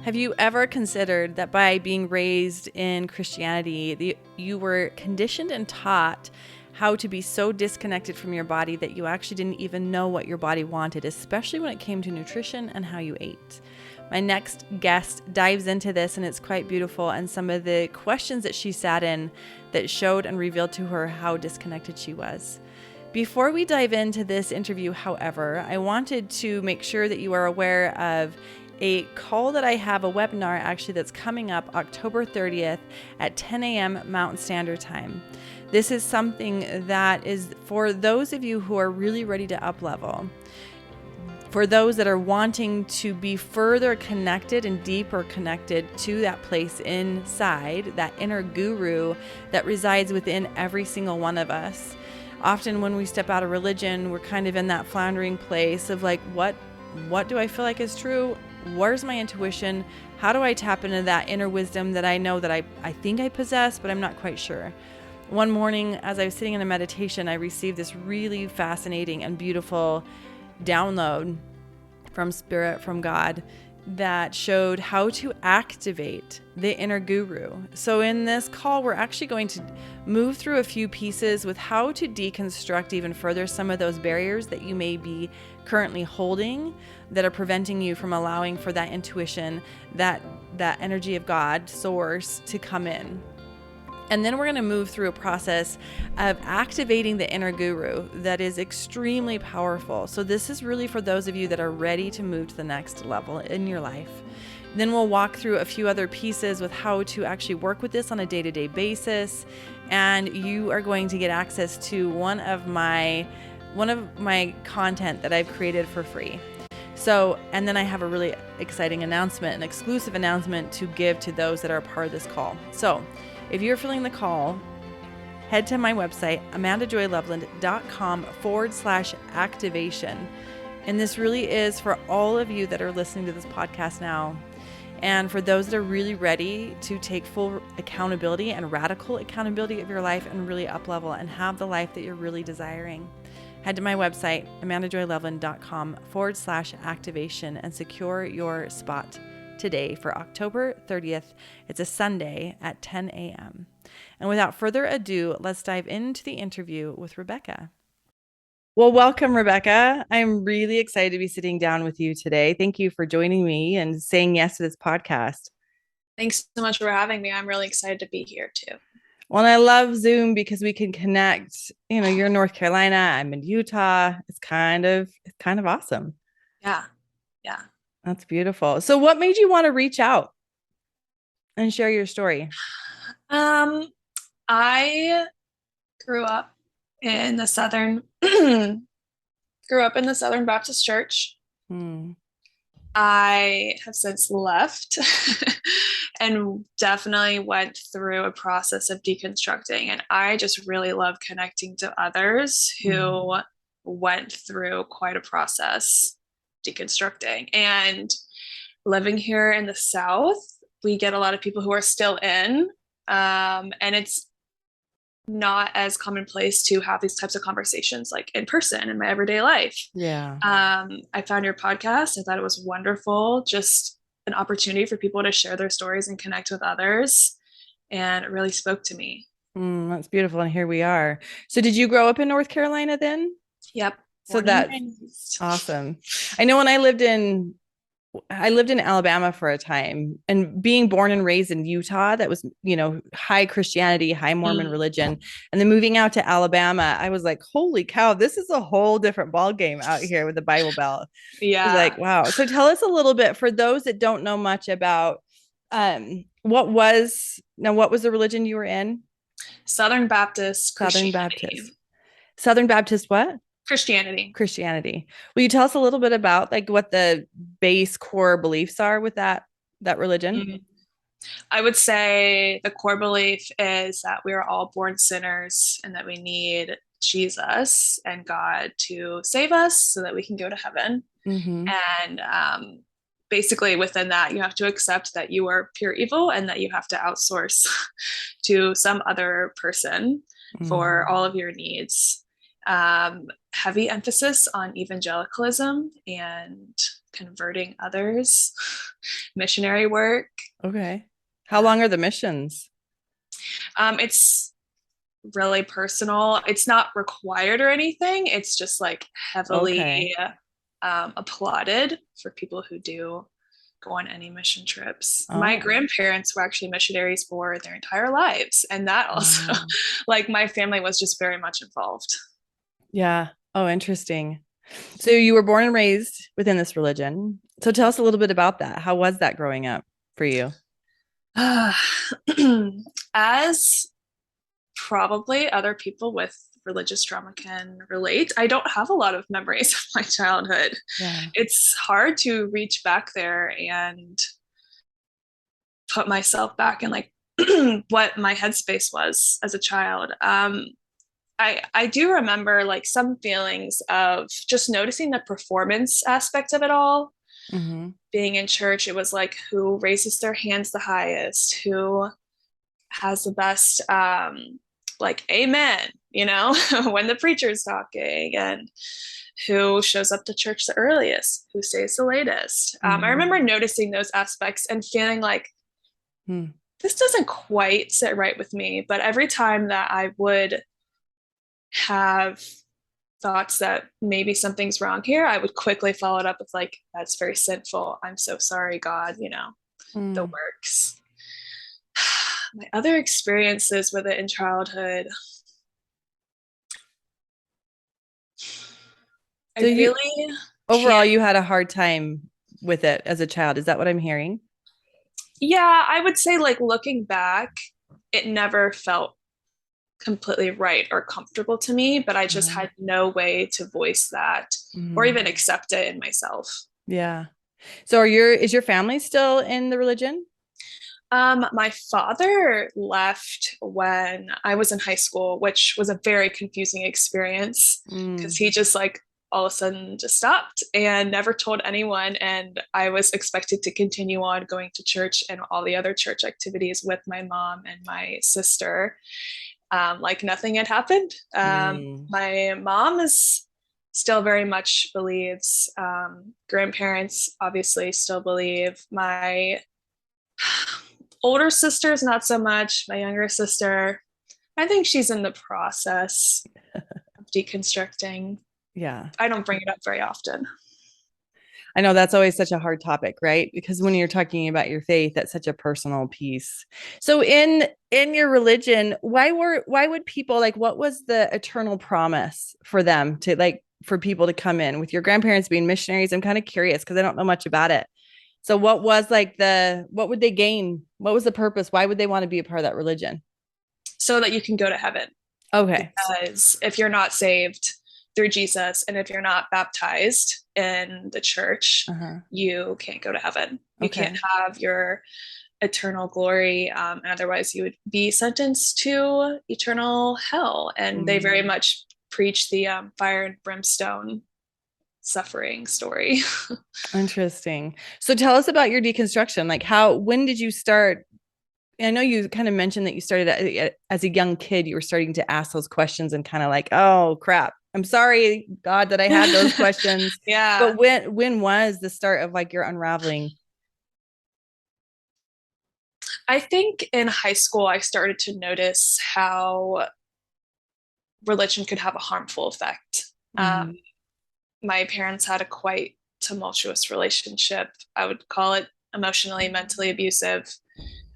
Have you ever considered that by being raised in Christianity, you were conditioned and taught how to be so disconnected from your body that you actually didn't even know what your body wanted, especially when it came to nutrition and how you ate? My next guest dives into this, and it's quite beautiful, and some of the questions that she sat in that showed and revealed to her how disconnected she was. Before we dive into this interview, however, I wanted to make sure that you are aware of a call that I have, a webinar actually, that's coming up October 30th at 10 a.m. Mountain Standard Time. This is something that is for those of you who are really ready to up-level, for those that are wanting to be further connected and deeper connected to that place inside, that inner guru that resides within every single one of us. Often when we step out of religion, we're kind of in that floundering place of like, what do I feel like is true? Where's my intuition? How do I tap into that inner wisdom that I know that I think I possess, but I'm not quite sure? One morning, as I was sitting in a meditation, I received this really fascinating and beautiful download from Spirit, from God, that showed how to activate the inner guru. So in this call, we're actually going to move through a few pieces with how to deconstruct even further some of those barriers that you may be currently holding that are preventing you from allowing for that intuition, that energy of God, source, to come in. And then we're going to move through a process of activating the inner guru that is extremely powerful. So this is really for those of you that are ready to move to the next level in your life. Then we'll walk through a few other pieces with how to actually work with this on a day-to-day basis. And you are going to get access to one of my content that I've created for free. So, and then I have a really exciting announcement, an exclusive announcement to give to those that are a part of this call. So if you're feeling the call, head to my website, amandajoyloveland.com/activation. And this really is for all of you that are listening to this podcast now. And for those that are really ready to take full accountability and radical accountability of your life and really up-level and have the life that you're really desiring. Head to my website, amandajoyloveland.com/activation, and secure your spot today for October 30th. It's a Sunday at 10 a.m. And without further ado, let's dive into the interview with Rebecca. Well, welcome, Rebecca. I'm really excited to be sitting down with you today. Thank you for joining me and saying yes to this podcast. Thanks so much for having me. I'm really excited to be here too. Well, I love Zoom because we can connect. You know, you're in North Carolina, I'm in Utah. It's kind of awesome. Yeah. That's beautiful. So what made you want to reach out and share your story? I grew up in the Southern Baptist Church. I have since left and definitely went through a process of deconstructing. And I just really love connecting to others who went through quite a process deconstructing. And living here in the South, we get a lot of people who are still in, and it's not as commonplace to have these types of conversations like in person in my everyday life. Yeah. I found your podcast. I thought it was wonderful. Just an opportunity for people to share their stories and connect with others. And it really spoke to me. That's beautiful. And here we are. So did you grow up in North Carolina then? Yep. So that's awesome. I know when I lived in Alabama for a time, and being born and raised in Utah, that was, high Christianity, high Mormon religion. And then moving out to Alabama, I was like, holy cow, this is a whole different ball game out here with the Bible Belt. Yeah. Like, wow. So tell us a little bit, for those that don't know much about, what was the religion you were in? Southern Baptist what? Christianity. Will you tell us a little bit about like what the base core beliefs are with that religion? I would say the core belief is that we are all born sinners and that we need Jesus and God to save us so that we can go to heaven. And basically within that, you have to accept that you are pure evil and that you have to outsource to some other person for all of your needs. Heavy emphasis on evangelicalism and converting others, missionary work. Okay. How long are the missions? It's really personal. It's not required or anything. It's just like Okay. heavily applauded for people who do go on any mission trips. My Oh, grandparents were actually missionaries for their entire lives. And that also, wow. like, my family was just very much involved. Yeah. Oh, interesting. So you were born and raised within this religion. So tell us a little bit about that. How was that growing up for you? As probably other people with religious trauma can relate, I don't have a lot of memories of my childhood. Yeah. It's hard to reach back there and put myself back in like what my headspace was as a child. I do remember like some feelings of just noticing the performance aspect of it all. Hmm. Being in church, it was like who raises their hands the highest, who has the best like amen, you know, when the preacher's talking, and who shows up to church the earliest, who stays the latest. I Hmm. remember noticing those aspects and feeling like Hmm. this doesn't quite sit right with me. But every time that I would have thoughts that maybe something's wrong here, I would quickly follow it up with like, that's very sinful. I'm so sorry, God, you know, the Mm. works. My other experiences with it in childhood, I So you really overall can't. you had a hard time with it as a child. Is that what I'm hearing? Yeah, I would say like looking back, it never felt completely right or comfortable to me, but I just Uh, had no way to voice that or mhm. even accept it in myself. Yeah. So is your family still in the religion? My father left when I was in high school, which was a very confusing experience because Mm. he just like all of a sudden just stopped and never told anyone. And I was expected to continue on going to church and all the other church activities with my mom and my sister. Like nothing had happened. Mm. My mom is still very much believes. Grandparents obviously still believe. My older sister's not so much. My younger sister, I think she's in the process of deconstructing. Yeah. I don't bring it up very often. I know that's always such a hard topic, right? Because when you're talking about your faith, that's such a personal piece. So in your religion, why would people like what was the eternal promise for them to like for people to come in with your grandparents being missionaries? I'm kind of curious because I don't know much about it. So what was like what would they gain? What was the purpose? Why would they want to be a part of that religion? So that you can go to heaven. Okay. Because if you're not saved through Jesus and if you're not baptized in the church, Uh-huh. you can't go to heaven. You can't Okay. have your eternal glory. And otherwise, you would be sentenced to eternal hell. And they very Mm. much preach the fire and brimstone suffering story. Interesting. So tell us about your deconstruction. Like when did you start? I know you kind of mentioned that you started as a young kid, you were starting to ask those questions and kind of like, oh crap, I'm sorry, God, that I had those questions. Yeah. But when was the start of like your unraveling? I think in high school, I started to notice how religion could have a harmful effect. Um, Mm-hmm. my parents had a quite tumultuous relationship. I would call it emotionally, mentally abusive.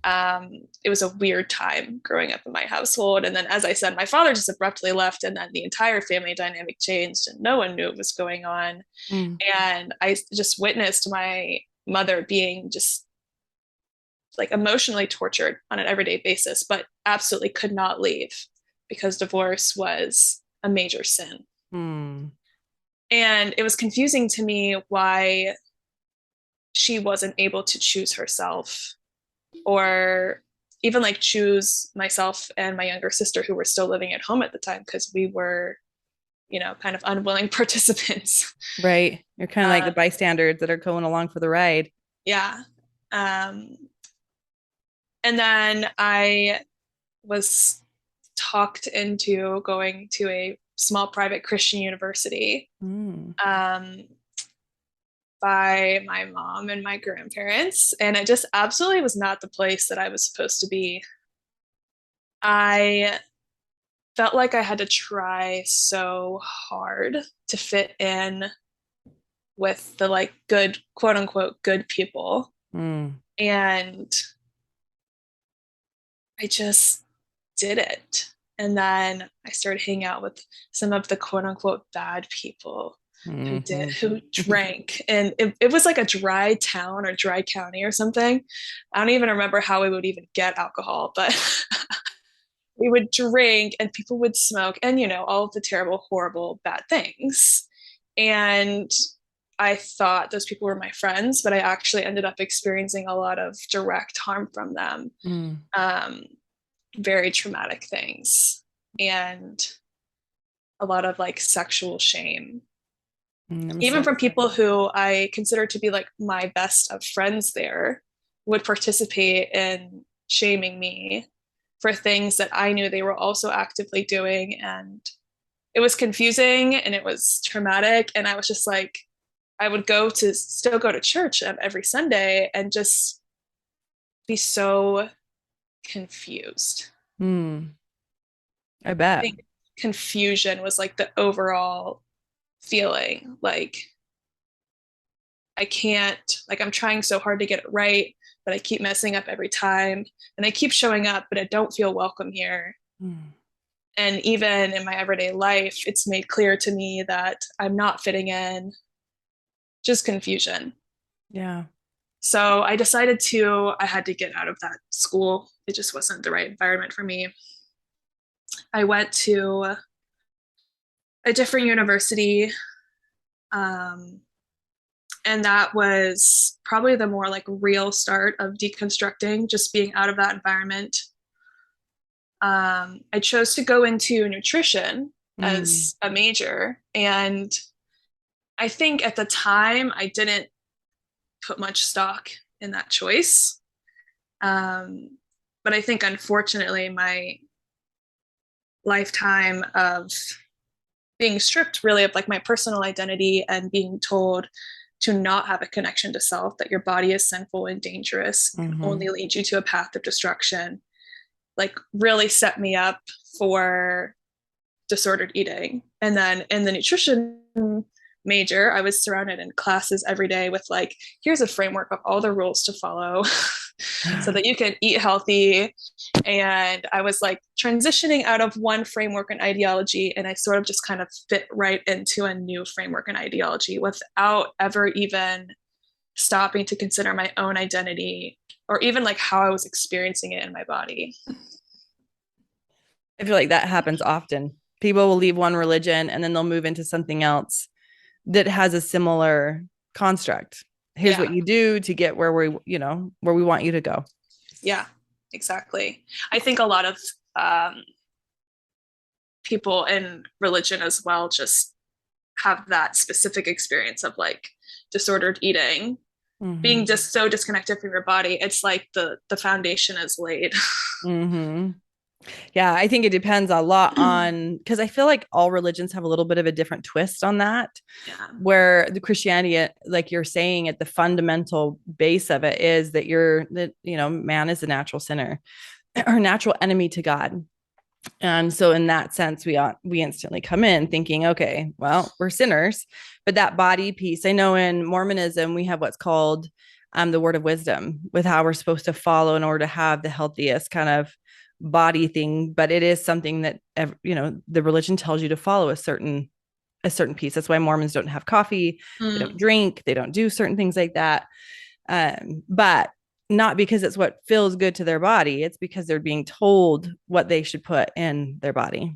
It was a weird time growing up in my household. And then, as I said, my father just abruptly left, and then the entire family dynamic changed, and no one knew what was going on. Mm. And I just witnessed my mother being just like emotionally tortured on an everyday basis, but absolutely could not leave because divorce was a major sin. Mm. And it was confusing to me why she wasn't able to choose herself or even like choose myself and my younger sister who were still living at home at the time because we were, you know, kind of unwilling participants. Right. You're kind of like Uh, the bystanders that are going along for the ride. yeah. Um, and then I was talked into going to a small private Christian university. Mm. Um, by my mom and my grandparents, and it just absolutely was not the place that I was supposed to be. I felt like I had to try so hard to fit in with the like good, quote unquote, good people. Mm. And I just did it. And then I started hanging out with some of the quote unquote bad people Mhm. who drank. And it was like a dry town or dry county or something. I don't even remember how we would even get alcohol, but we would drink and people would smoke and, all of the terrible, horrible, bad things. And I thought those people were my friends, but I actually ended up experiencing a lot of direct harm from them. Mm. Um, Very traumatic things and a lot of like sexual shame, I'm even sorry. from people who I consider to be like my best of friends there would participate in shaming me for things that I knew they were also actively doing. And it was confusing and it was traumatic. And I was just like, I would still go to church every Sunday and just be so confused. Mm. I I bet. think confusion was like the overall feeling. Like I can't, like I'm trying so hard to get it right, but I keep messing up every time. And I keep showing up, but I don't feel welcome here. Mm. And even in my everyday life, it's made clear to me that I'm not fitting in, just confusion. Yeah. So I had to get out of that school. It just wasn't the right environment for me. I went to a different university. Um, and that was probably the more like real start of deconstructing, just being out of that environment. I chose to go into nutrition Mm. as a major. And I think at the time I didn't put much stock in that choice. Um, but I think unfortunately, my lifetime of being stripped really of like my personal identity and being told to not have a connection to self, that your body is sinful and dangerous, can Mm-hmm. only lead you to a path of destruction, like really set me up for disordered eating. And then in the nutrition major, I was surrounded in classes every day with like, here's a framework of all the rules to follow so that you can eat healthy. And I was like transitioning out of one framework and ideology, and I sort of just kind of fit right into a new framework and ideology without ever even stopping to consider my own identity or even like how I was experiencing it in my body. I feel like that happens often. People will leave one religion and then they'll move into something else that has a similar construct. Here's what Yeah. you do to get where where we want you to go. Yeah, exactly. I think a lot of um, people in religion as well just have that specific experience of like disordered eating, being Mm-hmm. just so disconnected from your body. It's like the foundation is laid. Mm-hmm. Yeah, I think it depends a lot on because I feel like all religions have a little bit of a different twist on that. Yeah. Where the Christianity, like you're saying, at the fundamental base of it is that man is a natural sinner or natural enemy to God. And so in that sense, we instantly come in thinking, okay, well, we're sinners. But that body piece, I know in Mormonism, we have what's called the word of wisdom with how we're supposed to follow in order to have the healthiest kind of body thing. But it is something that the religion tells you to follow a certain piece. That's why Mormons don't have coffee, they don't Mm, drink, they don't do certain things like that. But not because it's what feels good to their body, it's because they're being told what they should put in their body.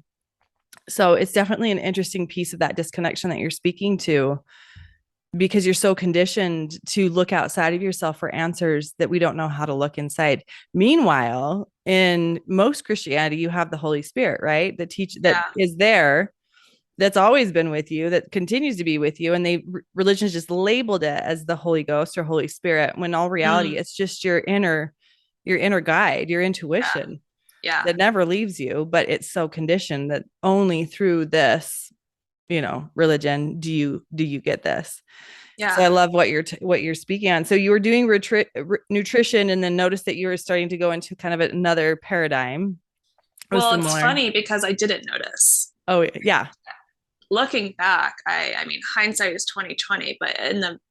So it's definitely an interesting piece of that disconnection that you're speaking to because you're so conditioned to look outside of yourself for answers that we don't know how to look inside. Meanwhile, in most Christianity, you have the Holy Spirit, right? That yeah. is there, that's always been with you, that continues to be with you, and religions just labeled it as the Holy Ghost or Holy Spirit, when all reality Mm, it's just your inner guide, your yeah. intuition Yeah. that never leaves you. But it's so conditioned that only through this religion do you get this. Yeah. So I love what you're speaking on. So you were doing nutrition and then noticed that you were starting to go into kind of another paradigm. It was Well, it's similar. funny because I didn't notice. Oh yeah. Looking back, I mean, hindsight is 2020, but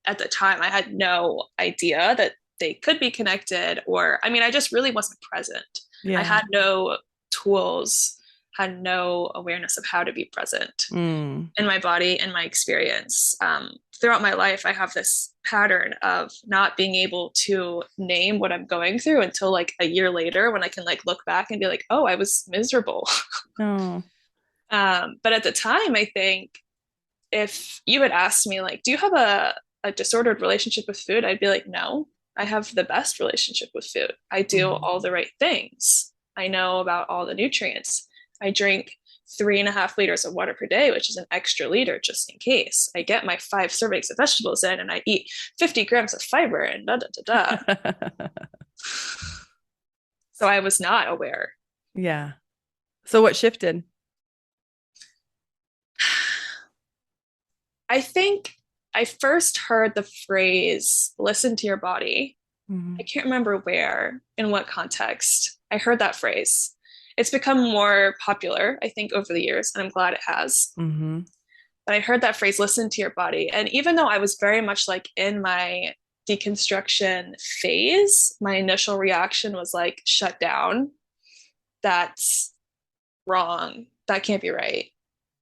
at the time, I had no idea that they could be connected, or I mean, I just really wasn't present. I Yeah. had no tools, had no awareness of how to be present Mm. in my body and my experience. Throughout my life, I have this pattern of not being able to name what I'm going through until like a year later when I can like look back and be like, oh, I was miserable. Oh. But at the time, I think if you had asked me, like, do you have a disordered relationship with food? I'd be like, no, I have the best relationship with food. I do Mm. all the right things. I know about all the nutrients. I drink 3.5 liters of water per day, which is an extra liter just in case. I get my 5 servings of vegetables in and I eat 50 grams of fiber and da da da da. So I was not aware. Yeah. So what shifted? I think I first heard the phrase listen to your body. I Mm-hmm. can't remember where, in what context. I heard that phrase. It's become more popular, I think, over the years, and I'm glad it has. Mm-hmm. But I heard that phrase, listen to your body. And even though I was very much like in my deconstruction phase, my initial reaction was like, shut down. That's wrong. That can't be right.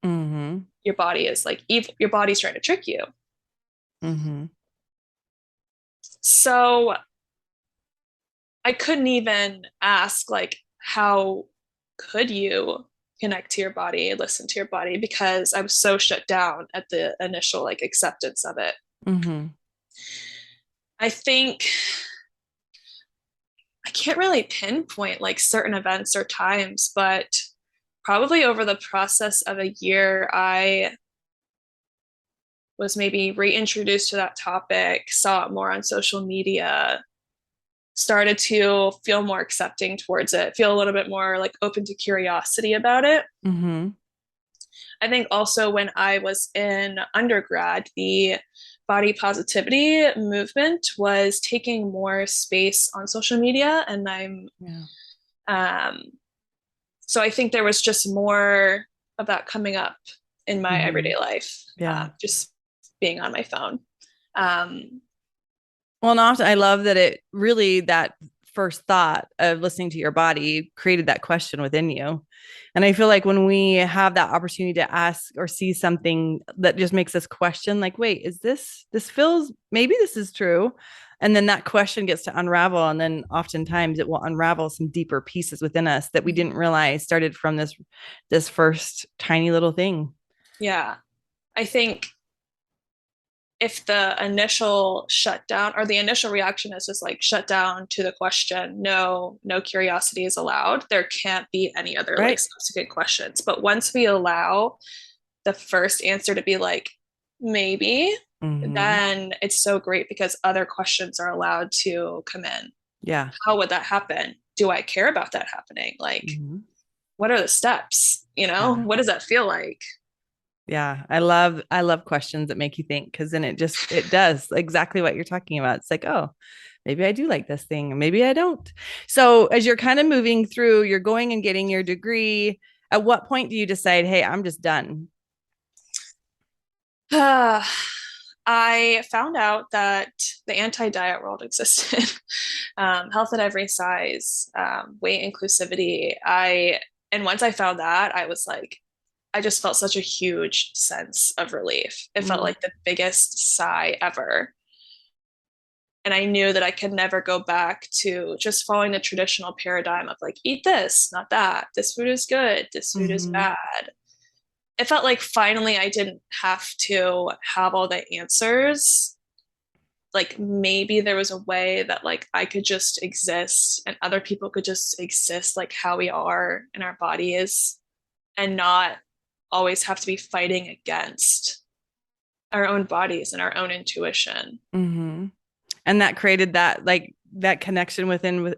Mm-hmm. Your body is like evil. Your body's trying to trick you. Mm-hmm. So I couldn't even ask, like, how could you connect to your body, listen to your body, because I was so shut down at the initial like acceptance of it. Mm-hmm. I think I can't really pinpoint like certain events or times, but probably over the process of a year, I was maybe reintroduced to that topic, saw it more on social media, started to feel more accepting towards it, feel a little bit more like open to curiosity about it. Mm-hmm. I think also when I was in undergrad, the body positivity movement was taking more space on social media. And Yeah. um, so I think there was just more of that coming up in my Mm-hmm. everyday life, Yeah. just being on my phone. Um, Well, and often I love that it really that first thought of listening to your body created that question within you. And I feel like when we have that opportunity to ask or see something that just makes us question, like, wait, is this feels maybe this is true? And then that question gets to unravel. And then oftentimes it will unravel some deeper pieces within us that we didn't realize started from this first tiny little thing. yeah, I think if the initial shutdown or the initial reaction is just like shut down to the question, no, no curiosity is allowed, there can't be any other like Right. subsequent questions. But once we allow the first answer to be like, maybe, Mm-hmm. then it's so great because other questions are allowed to come in. Yeah. How would that happen? Do I care about that happening? Like, Mm-hmm. what are the steps? Yeah. What does that feel like? Yeah, I love questions that make you think because then it does exactly what you're talking about. It's like, oh, maybe I do like this thing, maybe I don't. So as you're kind of moving through, you're going and getting your degree. At what point do you decide, hey, I'm just done? I found out that the anti-diet world existed. Health at every size, weight inclusivity. And once I found that, I was like, I just felt such a huge sense of relief. It felt Mm, like the biggest sigh ever. And I knew that I could never go back to just following the traditional paradigm of like, eat this, not that. This food is good. This food is mhm. bad. It felt like finally I didn't have to have all the answers. Like maybe there was a way that like I could just exist and other people could just exist like how we are in our bodies and not always have to be fighting against our own bodies and our own intuition. Mhm. And that created that like that connection within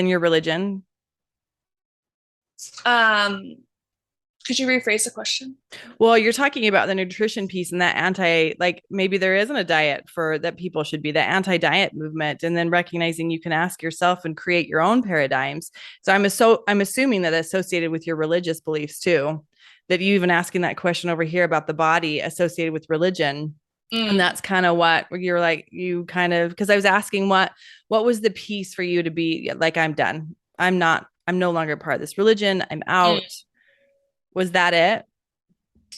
your religion. Um, Could you rephrase the question? Well, you're talking about the nutrition piece and that like maybe there isn't a diet for that people should be, the anti-diet movement, and then recognizing you can ask yourself and create your own paradigms. So I'm assuming that associated with your religious beliefs too, that you even asking that question over here about the body associated with religion. And Mm, that's kind of what you're like, you kind of, because I was asking what was the piece for you to be like, I'm done. I'm no longer part of this religion. I'm mm. out. Was that it?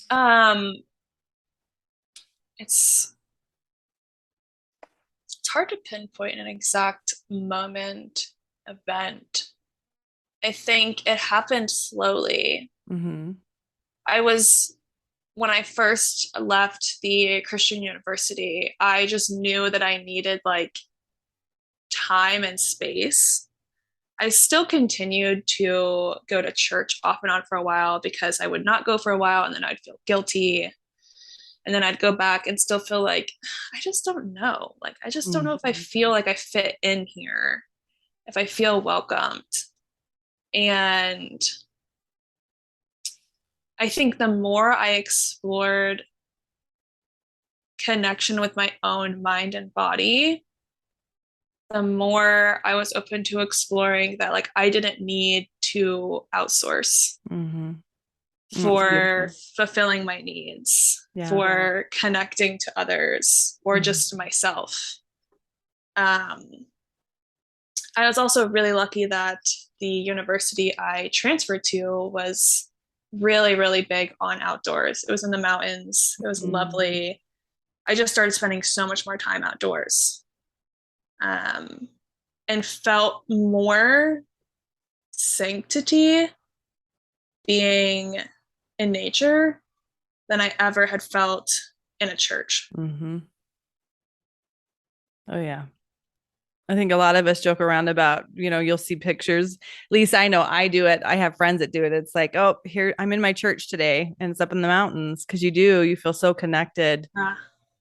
Um, it's it's hard to pinpoint an exact moment, event. I think it happened slowly. Mm-hmm. I was When I first left the Christian university, I just knew that I needed like time and space. I still continued to go to church off and on for a while because I would not go for a while and then I'd feel guilty. And then I'd go back and still feel like, I just don't know. Like, I just don't know if I Mm-hmm. feel like I fit in here, if I feel welcomed. And I think the more I explored connection with my own mind and body, the more I was open to exploring that, like, I didn't need to outsource Mm-hmm. That's for beautiful. fulfilling my needs, Yeah. for connecting to others, or Mm-hmm. just myself. Um, I was also really lucky that the university I transferred to was really, really big on outdoors. It was in the mountains. It was Mm-hmm. lovely. I just started spending so much more time outdoors, um, and felt more sanctity being in nature than I ever had felt in a church. Mm-hmm. Oh yeah. I think a lot of us joke around about, you'll see pictures. At least I know I do it. I have friends that do it. It's like, oh, here I'm in my church today and it's up in the mountains because you feel so connected Uh,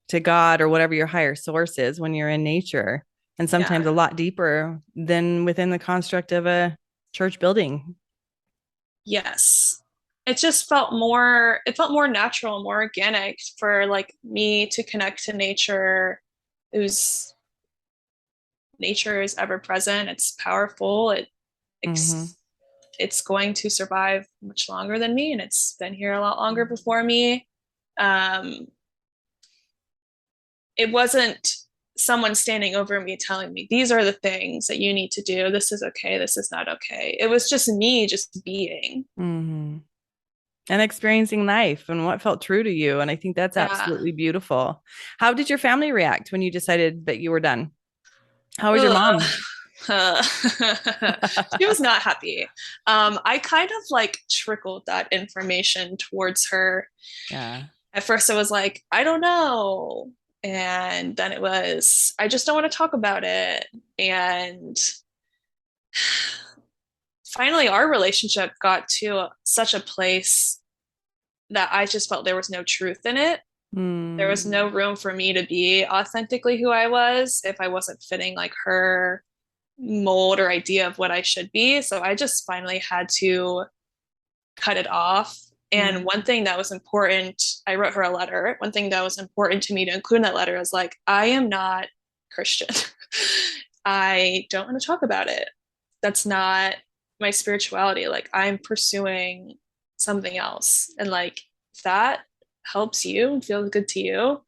to God or whatever your higher source is when you're in nature. And yeah. sometimes a lot deeper than within the construct of a church building. Yes. It felt more natural, more organic for like me to connect to nature, whose nature is ever present. It's powerful. Mm-hmm. It's going to survive much longer than me, and it's been here a lot longer before me. Um, it wasn't someone standing over me telling me these are the things that you need to do. This is okay. This is not okay. It was just me just being. Mm-hmm. And experiencing life and what felt true to you. And I think that's Yeah. absolutely beautiful. How did your family react when you decided that you were done? How was your Ugh. mom? She was not happy. I kind of like trickled that information towards her. Yeah. At first, I was like, I don't know. And then it was, I just don't want to talk about it. And finally, our relationship got to such a place that I just felt there was no truth in it. There Mm, was no room for me to be authentically who I was if I wasn't fitting like her mold or idea of what I should be. So I just finally had to cut it off. And mm, one thing that was important, I wrote her a letter. One thing that was important to me to include in that letter is like, I am not Christian. I don't want to talk about it. That's not my spirituality. Like, I'm pursuing something else. And like, if that helps you and feels good to you,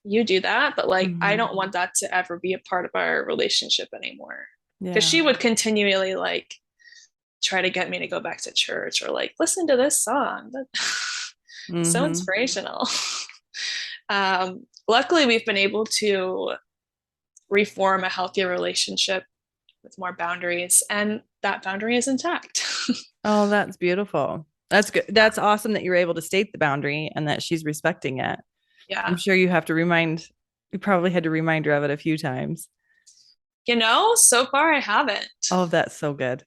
you do that. But like, I mhm. don't want that to ever be a part of our relationship anymore. Because Yeah. she would continually like try to get me to go back to church or like listen to this song. So Hmm. inspirational. Luckily, we've been able to reform a healthier relationship with more boundaries, and that boundary is intact. Oh, that's beautiful. That's good. That's awesome that you're able to state the boundary and that she's respecting it. I'm Yeah. sure you probably had to remind her of it a few times. So far I haven't. Oh, that's so good.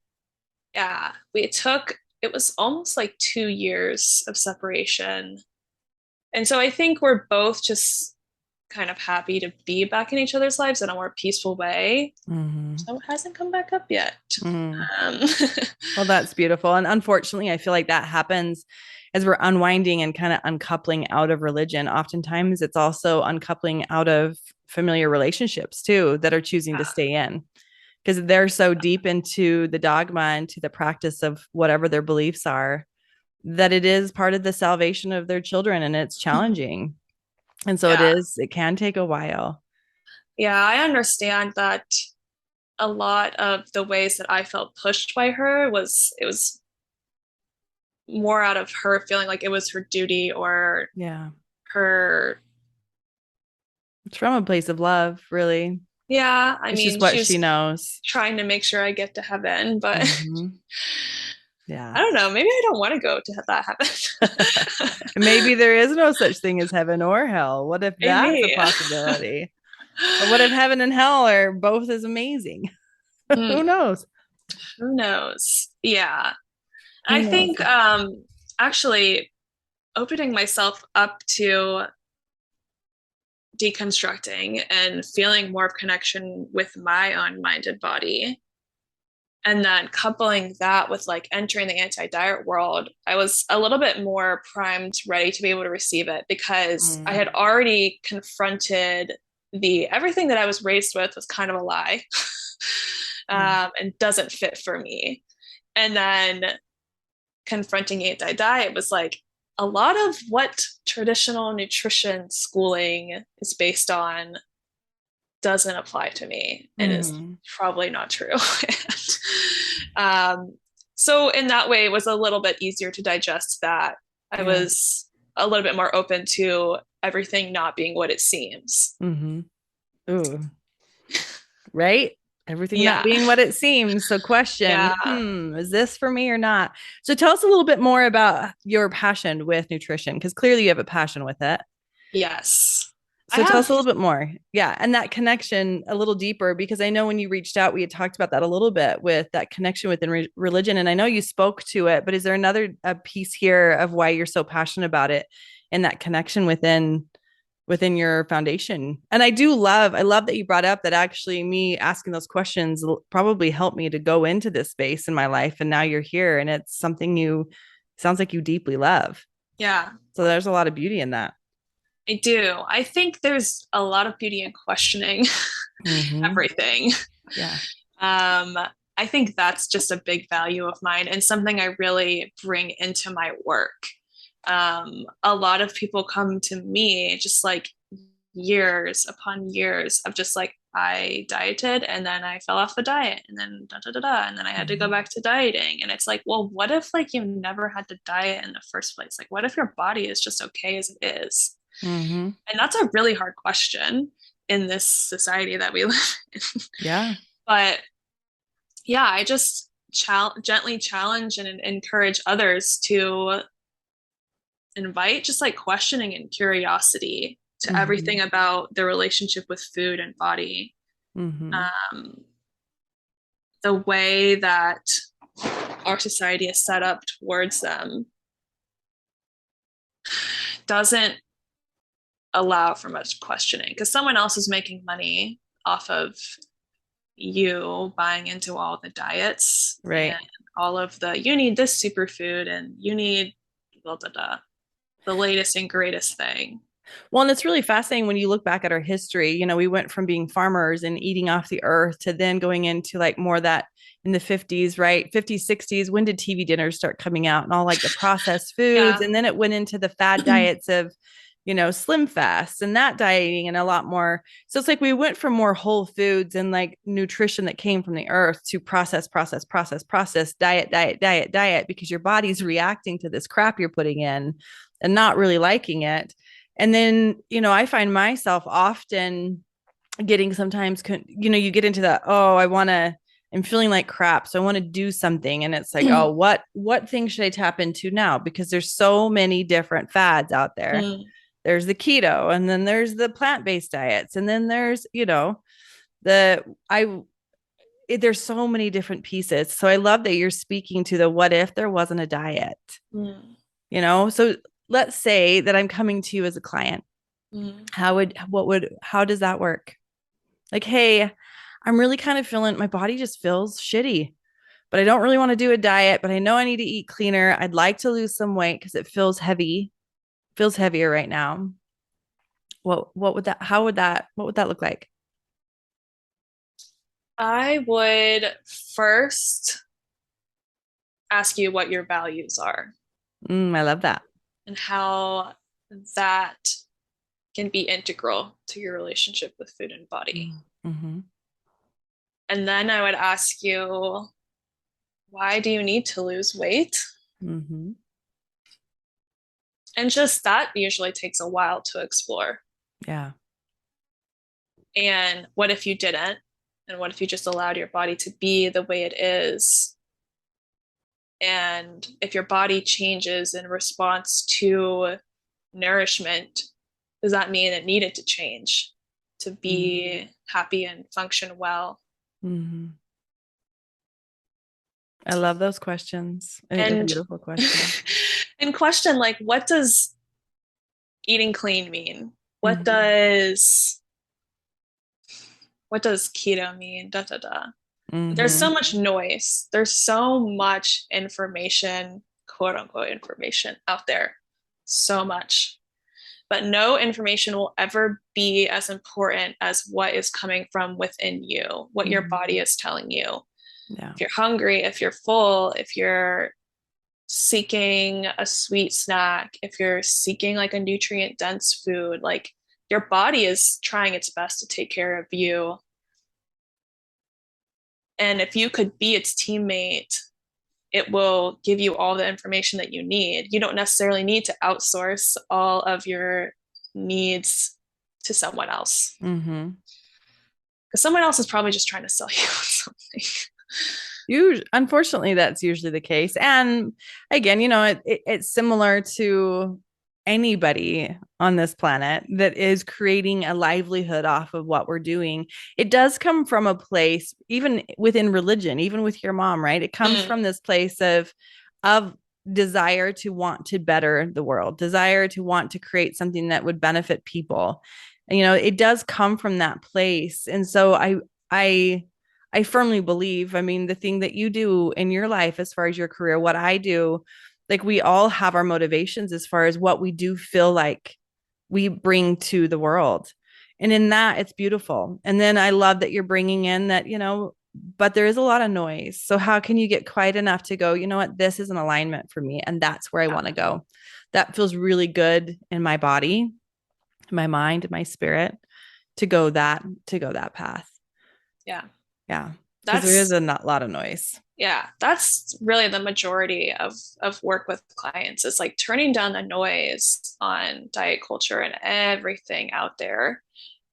Yeah. It was almost like 2 years of separation. And so I think we're both just kind of happy to be back in each other's lives in a more peaceful way. Mm-hmm. So it hasn't come back up yet. Mm. Um, Well, that's beautiful. And unfortunately, I feel like that happens as we're unwinding and kind of uncoupling out of religion. Oftentimes, it's also uncoupling out of familiar relationships too that are choosing to stay in because they're so deep into the dogma and to the practice of whatever their beliefs are that it is part of the salvation of their children and it's challenging. And so yeah. it can take a while. Yeah, I understand that a lot of the ways that I felt pushed by her was more out of her feeling like it was her duty or Yeah. her. It's from a place of love, really. Yeah, I It's just mean, what she she was knows. trying to make sure I get to heaven, but Mm-hmm. Yeah. I don't know. Maybe I don't want to go to have that happen. Maybe there is no such thing as heaven or hell. What if that's a Maybe. possibility? Or what if heaven and hell are both as amazing? Who Hmm, knows? who knows? Yeah. Who I knows? think actually opening myself up to deconstructing and feeling more of connection with my own mind and body, and then coupling that with like entering the anti-diet world, I was a little bit more primed, ready to be able to receive it because I Mm, had already confronted the everything that I was raised with was kind of a lie. yeah. And doesn't fit for me. And then confronting anti-diet was like a lot of what traditional nutrition schooling is based on doesn't apply to me and is Mm-hmm. probably not true. And, so in that way, it was a little bit easier to digest that. I Yeah. was a little bit more open to everything not being what it seems. Mm-hmm. Ooh. Right? Everything not Yeah. being what it seems. So question, Yeah. is this for me or not? So tell us a little bit more about your passion with nutrition, because clearly you have a passion with it. Yes. I So tell us have. a little bit more. Yeah. And that connection a little deeper, because I know when you reached out, we had talked about that a little bit with that connection within religion. And I know you spoke to it, but is there another a piece here of why you're so passionate about it and that connection within your foundation? And I love that you brought up that actually me asking those questions probably helped me to go into this space in my life. And now you're here and it's something you sounds like you deeply love. Yeah. So there's a lot of beauty in that. I do. I think there's a lot of beauty in questioning Mm-hmm. everything. Yeah. Um, I think that's just a big value of mine and something I really bring into my work. A lot of people come to me just like years upon years of just like I dieted and then I fell off the diet and then da da da da and then I had to go Mm-hmm. back to dieting and it's like, well, what if like you never had to diet in the first place? Like, what if your body is just okay as it is? Mm-hmm. And that's a really hard question in this society that we live in. Yeah. But yeah, I just gently challenge and encourage others to invite just like questioning and curiosity to Mm-hmm. everything about their relationship with food and body. Mm-hmm. Um, the way that our society is set up towards them doesn't allow for much questioning because someone else is making money off of you buying into all the diets and Right. all of the you need this superfood and you need blah, blah, blah, the latest and greatest thing. Well, and it's really fascinating when you look back at our history. You know, we went from being farmers and eating off the earth to then going into like more that in the 50s, right? 50s, 60s. When did TV dinners start coming out and all like the processed foods? Yeah. And then it went into the fad diets of, slim fasts and that dieting and a lot more. So it's like we went from more whole foods and like nutrition that came from the earth to process, diet, because your body's reacting to this crap you're putting in and not really liking it. And then, I find myself often getting sometimes, you get into that, oh, I'm feeling like crap. So I want to do something. And it's like, oh, what thing should I tap into now? Because there's so many different fads out there. Mm, There's the keto and then there's the plant-based diets. And then there's, the, I, there's so many different pieces. So I love that you're speaking to the, what if there wasn't a diet, mm, so let's say that I'm coming to you as a client Mm. How does that work? Like, hey, I'm really kind of feeling, my body just feels shitty, but I don't really want to do a diet, but I know I need to eat cleaner. I'd like to lose some weight because it feels heavier right now. What would that, what would that look like? I would first ask you what your values are I love that. and how that can be integral to your relationship with food and body. Mm-hmm. And then I would ask you, why do you need to lose weight? Mm-hmm. And just that usually takes a while to explore. Yeah. And what if you didn't? And what if you just allowed your body to be the way it is? And if your body changes in response to nourishment, does that mean it needed to change to be happy and function well? Mm-hmm. I love those questions. I think they're And beautiful questions. and question like, what does eating clean mean? What Mm-hmm. does what does keto mean? Da da da. There's so Mm-hmm. much noise. There's so much information, quote unquote information out there. So much. But no information will ever be as important as what is coming from within you, what your Mm-hmm. body is telling you. Yeah. If you're hungry, if you're full, if you're seeking a sweet snack, if you're seeking like a nutrient dense food, like your body is trying its best to take care of you. And if you could be its teammate, it will give you all the information that you need. You don't necessarily need to outsource all of your needs to someone else Mm-hmm. because someone else is probably just trying to sell you something. Unfortunately, that's usually the case. And again, it's similar to anybody on this planet that is creating a livelihood off of what we're doing. It does come from a place, even within religion, even with your mom, right? It comes Mm, from this place of desire to want to better the world, desire to want to create something that would benefit people. And, it does come from that place. And so I I firmly believe, I mean, the thing that you do in your life, as far as your career, what I do, like we all have our motivations as far as what we do feel like we bring to the world. And in that, it's beautiful. And then I love that you're bringing in that, but there is a lot of noise. So how can you get quiet enough to go, you know what, this is an alignment for me. And that's where I yeah. want to go. That feels really good in my body, my mind, my spirit to go that path. Yeah. Yeah. Because there is That's a lot of noise. yeah, that's really the majority of work with clients is like turning down the noise on diet culture and everything out there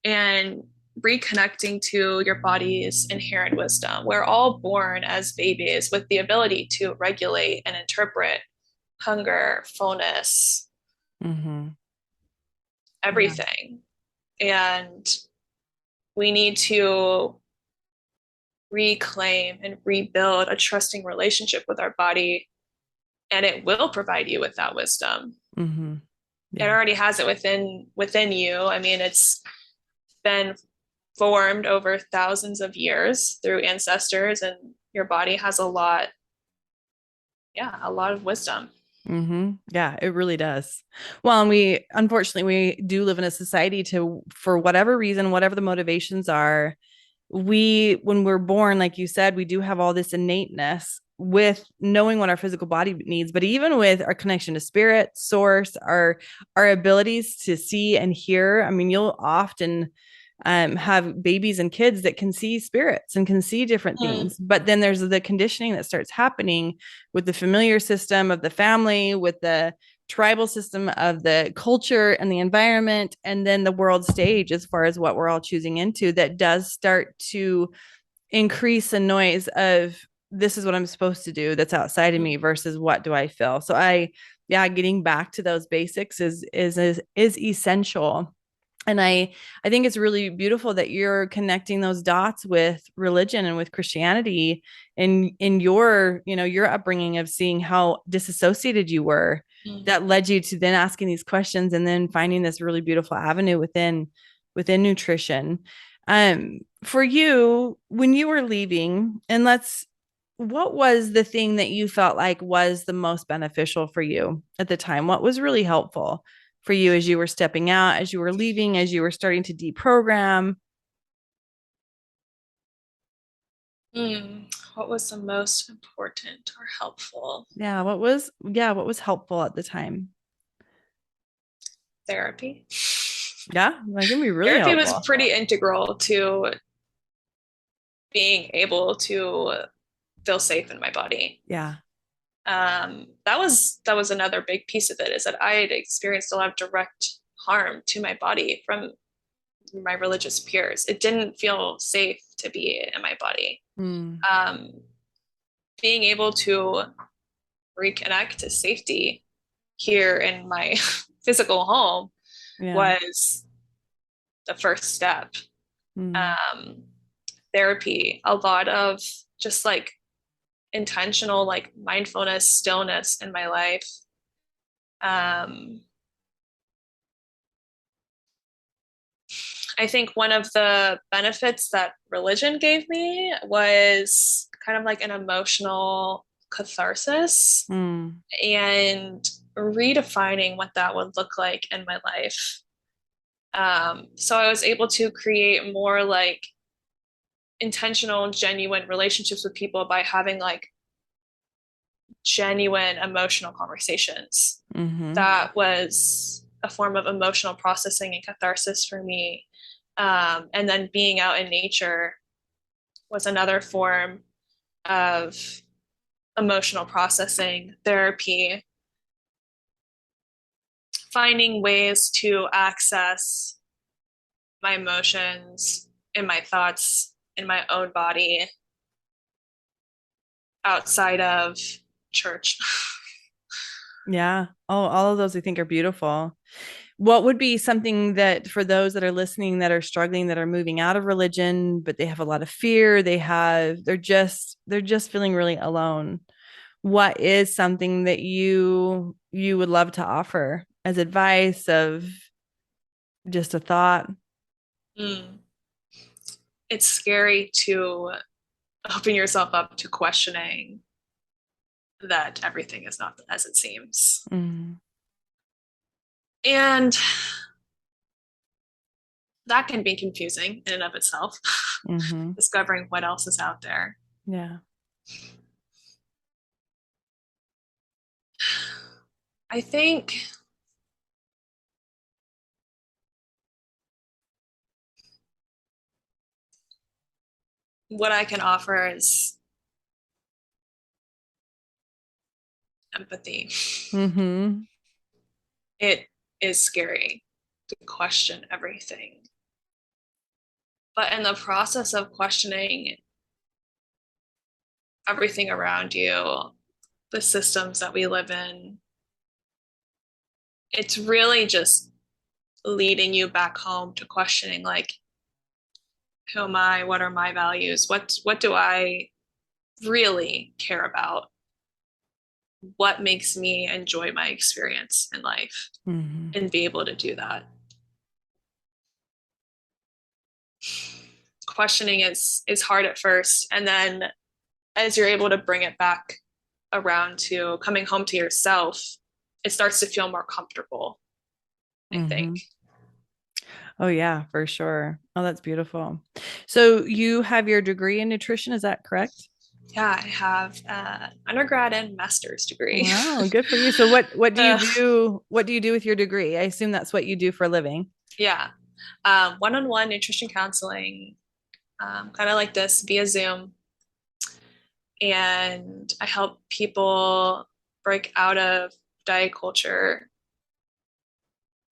and reconnecting to your body's inherent wisdom. We're all born as babies with the ability to regulate and interpret hunger, fullness, Mm-hmm. Yeah. everything. And we need to reclaim and rebuild a trusting relationship with our body, and it will provide you with that wisdom. Mm-hmm. It Yeah. already has it within you. I mean, it's been formed over thousands of years through ancestors, and your body has a lot of wisdom. Mm-hmm. Yeah, it really does. Well, and unfortunately, we do live in a society for whatever reason, whatever the motivations are, when we're born, like you said, we do have all this innateness with knowing what our physical body needs, but even with our connection to spirit, source, our abilities to see and hear. I mean, you'll often have babies and kids that can see spirits and can see different Mm. things. But then there's the conditioning that starts happening with the familiar system of the family, with the tribal system of the culture and the environment, and then the world stage as far as what we're all choosing into, that does start to increase the noise of this is what I'm supposed to do that's outside of me versus what do I feel. So yeah, getting back to those basics is essential. And I think it's really beautiful that you're connecting those dots with religion and with Christianity in your, your upbringing of seeing how disassociated you were Mm. that led you to then asking these questions and then finding this really beautiful avenue within nutrition. For you, when you were leaving, and what was the thing that you felt like was the most beneficial for you at the time? What was really helpful for you as you were stepping out, as you were leaving, as you were starting to deprogram? What was the most important or helpful? What was helpful at the time? Therapy. Yeah, that can be really Therapy was helpful. pretty integral to being able to feel safe in my body. Yeah. That was another big piece of it, is that I had experienced a lot of direct harm to my body from my religious peers. It didn't feel safe to be in my body. Mm, Um, Being able to reconnect to safety here in my physical home yeah. was the first step. Mm, Um, Therapy, a lot of just like intentional, like mindfulness, stillness in my life. Um, I think one of the benefits that religion gave me was kind of like an emotional catharsis mm, and redefining what that would look like in my life. So I was able to create more like intentional, genuine relationships with people by having like genuine emotional conversations. mm-hmm. That was a form of emotional processing and catharsis for me. And then being out in nature was another form of emotional processing therapy, finding ways to access my emotions and my thoughts in my own body outside of church. Yeah. Oh, all of those I think are beautiful. What would be something that for those that are listening that are struggling, that are moving out of religion, but they have a lot of fear, they're just feeling really alone. What is something that you would love to offer as advice of just a thought? Mm. It's scary to open yourself up to questioning that everything is not as it seems. Mm, And that can be confusing in and of itself, mm-hmm. discovering what else is out there. Yeah. I think what I can offer is empathy. Mm-hmm. It is scary to question everything. But in the process of questioning everything around you, the systems that we live in, it's really just leading you back home to questioning like, who am I? What are my values? What do I really care about? What makes me enjoy my experience in life Mm-hmm. and be able to do that? Questioning is hard at first, and then as you're able to bring it back around to coming home to yourself, it starts to feel more comfortable, I think. Mm-hmm. Oh yeah, for sure. Oh, that's beautiful. So you have your degree in nutrition, is that correct? Yeah, I have an undergrad and master's degree. Wow, good for you. So what do you uh, do? What do you do with your degree? I assume that's what you do for a living. yeah, one-on-one nutrition counseling, kind of like this via Zoom. And I help people break out of diet culture,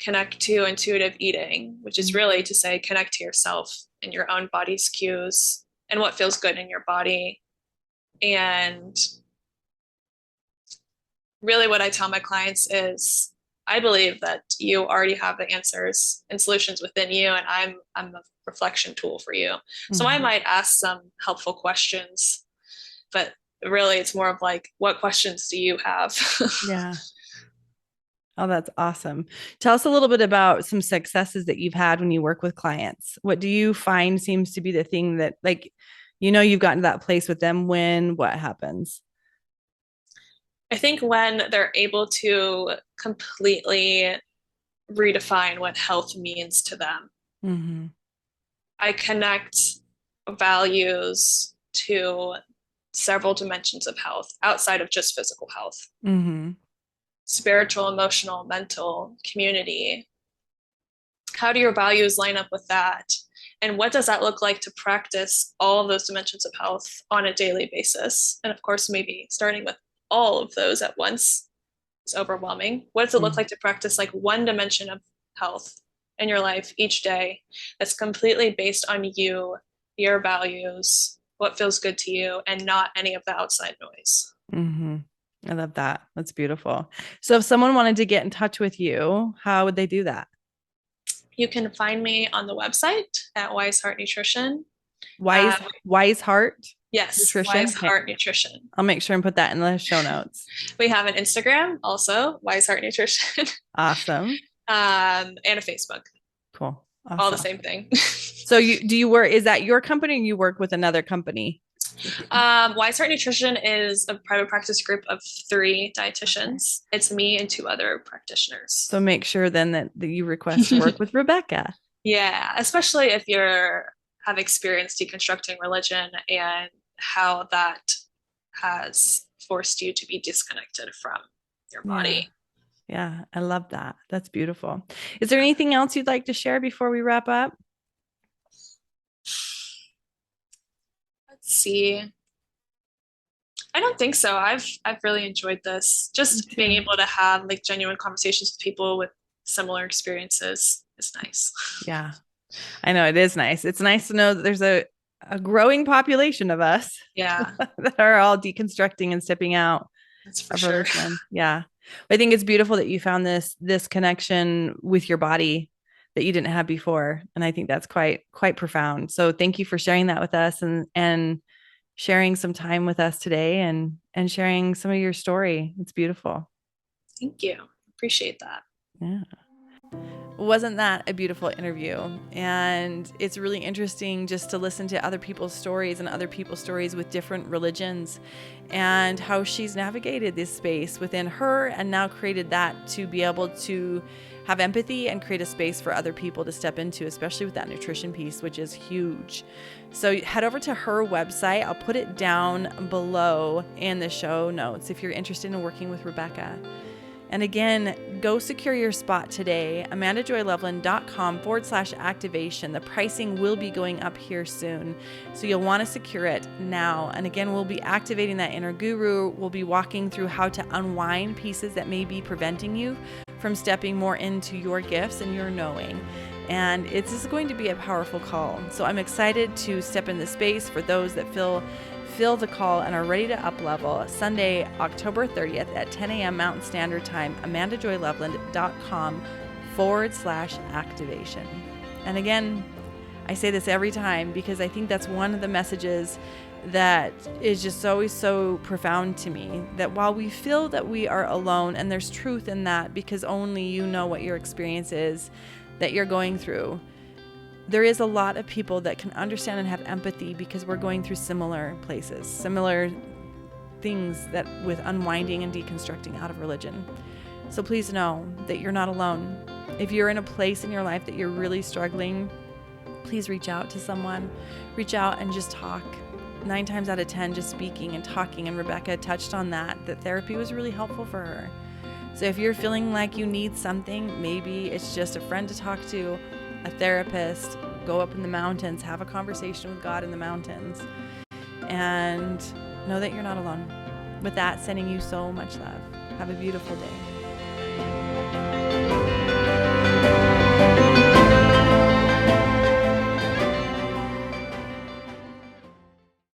connect to intuitive eating, which is really to say connect to yourself and your own body's cues and what feels good in your body. And really, what I tell my clients is I believe that you already have the answers and solutions within you, and I'm a reflection tool for you. So I Mm-hmm. might ask some helpful questions, but really it's more of like, what questions do you have? Yeah. Oh, that's awesome. Tell us a little bit about some successes that you've had when you work with clients. What do you find seems to be the thing that, like, you've gotten to that place with them when what happens? I think when they're able to completely redefine what health means to them. Mm-hmm. I connect values to several dimensions of health outside of just physical health: Mm-hmm. spiritual, emotional, mental, community. How do your values line up with that? And what does that look like to practice all of those dimensions of health on a daily basis? And of course, maybe starting with all of those at once is overwhelming. What does it look like to practice like one dimension of health in your life each day that's completely based on you, your values, what feels good to you, and not any of the outside noise? Mm-hmm. I love that. That's beautiful. So if someone wanted to get in touch with you, how would they do that? You can find me on the website at Wise Heart Nutrition. Wise, Um, Wise Heart yes, Nutrition. Wise Okay. Heart Nutrition. I'll make sure and put that in the show notes. We have an Instagram also, Wise Heart Nutrition, Awesome. and a Facebook. Cool. Awesome. All the same thing. So do you work, is that your company or you work with another company? Wise Heart Nutrition is a private practice group of 3 dietitians. It's me and 2 other practitioners. So make sure then that you request to work with Rebecca. Yeah, especially if have experienced deconstructing religion and how that has forced you to be disconnected from your body. Yeah, I love that. That's beautiful. Is there anything else you'd like to share before we wrap up? Let's see. I don't think so. I've really enjoyed this. Just being able to have like genuine conversations with people with similar experiences is nice. Yeah. I know it is nice. It's nice to know that there's a growing population of us. Yeah. That are all deconstructing and stepping out. That's for sure. Yeah. I think it's beautiful that you found this connection with your body that you didn't have before. And I think that's quite profound. So thank you for sharing that with us and sharing some time with us today and sharing some of your story. It's beautiful. Thank you. Appreciate that. Yeah. Wasn't that a beautiful interview? And it's really interesting just to listen to other people's stories and other people's stories with different religions and how she's navigated this space within her and now created that to be able to have empathy and create a space for other people to step into, especially with that nutrition piece, which is huge. So head over to her website. I'll put it down below in the show notes if you're interested in working with Rebecca. And again, go secure your spot today, amandajoyloveland.com/activation. The pricing will be going up here soon, so you'll want to secure it now. And again, we'll be activating that inner guru. We'll be walking through how to unwind pieces that may be preventing you from stepping more into your gifts and your knowing. And it's going to be a powerful call. So I'm excited to step in the space for those that feel the call and are ready to up level. Sunday, October 30th at 10 a.m. Mountain Standard Time, amandajoyloveland.com/activation. And again, I say this every time because I think that's one of the messages that is just always so profound to me, that while we feel that we are alone, and there's truth in that because only you know what your experience is that you're going through, there is a lot of people that can understand and have empathy because we're going through similar places, similar things that with unwinding and deconstructing out of religion. So please know that you're not alone. If you're in a place in your life that you're really struggling, please reach out to someone. Reach out and just talk. 9 times out of 10, just speaking and talking. And Rebecca touched on that therapy was really helpful for her. So if you're feeling like you need something, maybe it's just a friend to talk to, a therapist, go up in the mountains, have a conversation with God in the mountains, and know that you're not alone. With that, sending you so much love. Have a beautiful day.